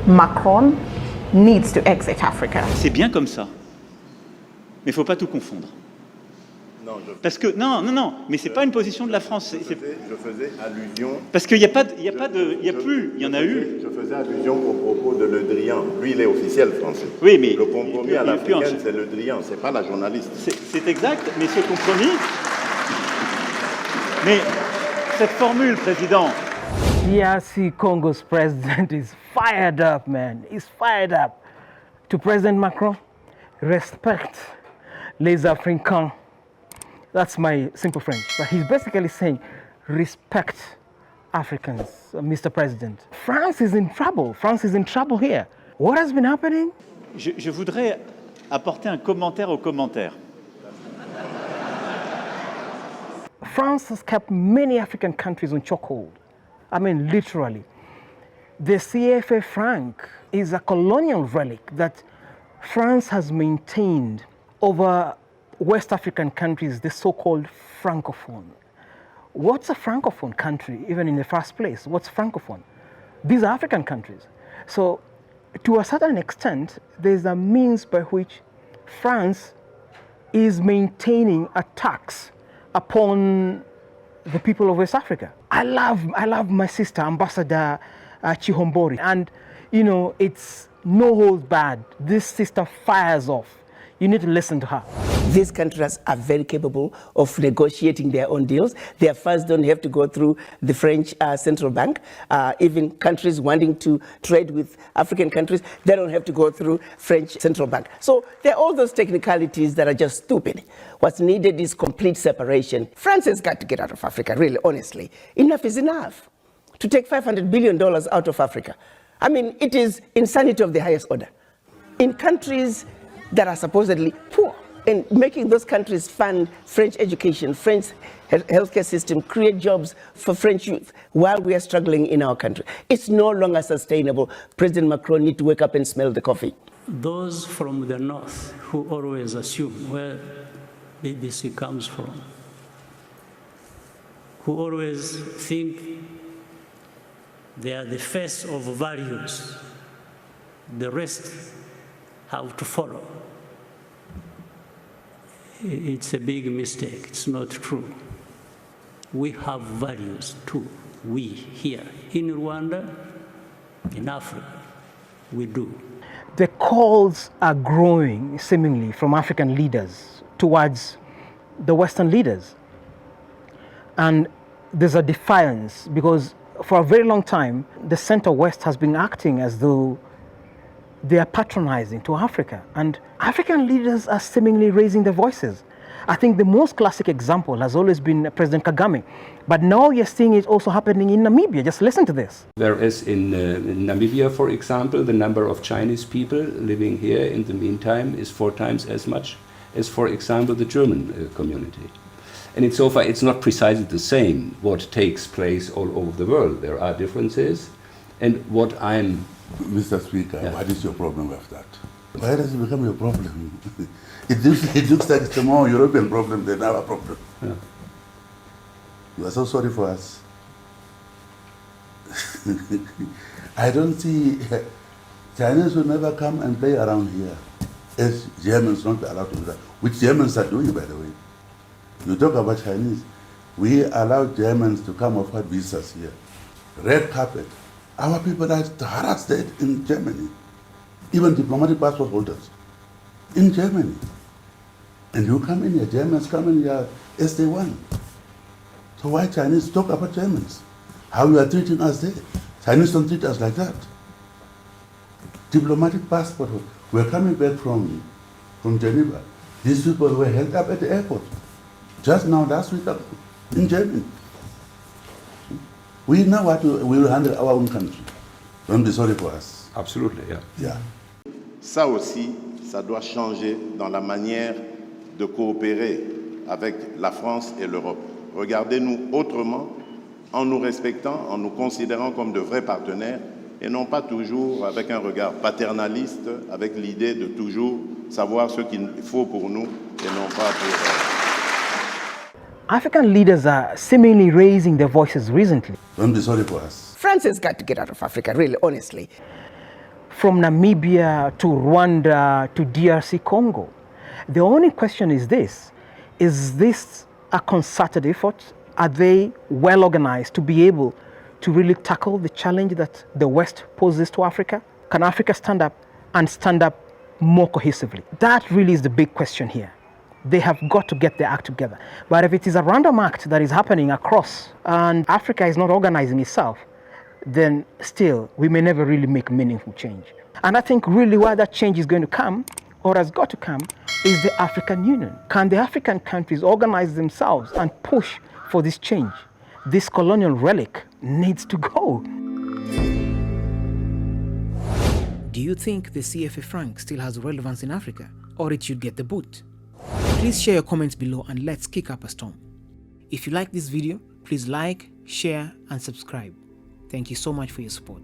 Macron needs to exit Africa. C'est bien comme ça. Mais il ne faut pas tout confondre. Parce que, non, mais ce n'est pas une position de la France. Je faisais allusion... Parce qu'il n'y a plus, il y en a eu. Je faisais allusion au propos de Le Drian. Lui, il est officiel français. Oui, mais... Le compromis à l'africaine, c'est Le Drian, ce n'est pas la journaliste. C'est exact, mais ce compromis... Mais cette formule, Président... DRC Congo's president is fired up, man. He's fired up. To President Macron, respect les Africains. That's my simple French. But he's basically saying, respect Africans, Mr. President. France is in trouble. France is in trouble here. What has been happening? Je voudrais apporter un commentaire au commentaire. France has kept many African countries on chokehold. I mean, literally. The CFA Franc is a colonial relic that France has maintained over West African countries, the so-called Francophone. What's a Francophone country, even in the first place? What's Francophone? These are African countries. So, to a certain extent, there's a means by which France is maintaining a tax upon the people of West Africa. I love my sister, Ambassador Chihombori, and you know, it's no holds barred. This sister fires off. You need to listen to her. These countries are very capable of negotiating their own deals. Their funds don't have to go through the French central bank. Even countries wanting to trade with African countries, they don't have to go through French central bank. So there are all those technicalities that are just stupid. What's needed is complete separation. France has got to get out of Africa, really, honestly. Enough is enough. To take $500 billion out of Africa. I mean, it is insanity of the highest order. In countries that are supposedly poor, and making those countries fund French education, French healthcare system, create jobs for French youth while we are struggling in our country. It's no longer sustainable. President Macron needs to wake up and smell the coffee. Those from the north who always assume where BBC comes from, who always think they are the face of values, the rest have to follow. It's a big mistake. It's not true. We have values too. We here in Rwanda, in Africa, we do. The calls are growing, seemingly, from African leaders towards the Western leaders. And there's a defiance because for a very long time, the Center-West has been acting as though they are patronizing to Africa. And African leaders are seemingly raising their voices. I think the most classic example has always been President Kagame. But now you're seeing it also happening in Namibia. Just listen to this. Whereas in Namibia, for example, the number of Chinese people living here in the meantime is 4 times as much as, for example, the German community. And it's so far, it's not precisely the same what takes place all over the world. There are differences. And what I'm... Mr. Speaker, yeah. What is your problem with that? Why does it become your problem? It looks like it's a more European problem than our problem. Yeah. You are so sorry for us. I don't see... Chinese will never come and play around here. As Germans not allowed to do that. Which Germans are doing, by the way. You talk about Chinese. We allow Germans to come offer visas here. Red carpet. Our people are harassed in Germany. Even diplomatic passport holders in Germany. And you come in here, Germans come in here as they want. So why Chinese talk about Germans? How you are treating us there? Chinese don't treat us like that. Diplomatic passport. We're coming back from Geneva. These people were held up at the airport. Just now, last week, in Germany. We know what we will handle our own country. Don't be sorry for us. Absolutely, yeah. Yeah. Ça aussi, ça doit changer dans la manière de coopérer avec la France et l'Europe. Regardez-nous autrement, en nous respectant, en nous considérant comme de vrais partenaires, et non pas toujours avec un regard paternaliste, avec l'idée de toujours savoir ce qu'il faut pour nous et non pas pour... African leaders are seemingly raising their voices recently. Don't be sorry for us. France has got to get out of Africa, really, honestly. From Namibia to Rwanda to DRC Congo. The only question is this a concerted effort? Are they well organized to be able to really tackle the challenge that the West poses to Africa? Can Africa stand up and stand up more cohesively? That really is the big question here. They have got to get their act together. But if it is a random act that is happening across and Africa is not organizing itself, then still we may never really make meaningful change. And I think really where that change is going to come, or has got to come, is the African Union. Can the African countries organize themselves and push for this change? This colonial relic needs to go. Do you think the CFA Franc still has relevance in Africa, or it should get the boot? Please share your comments below and let's kick up a storm. If you like this video, please like, share and subscribe. Thank you so much for your support.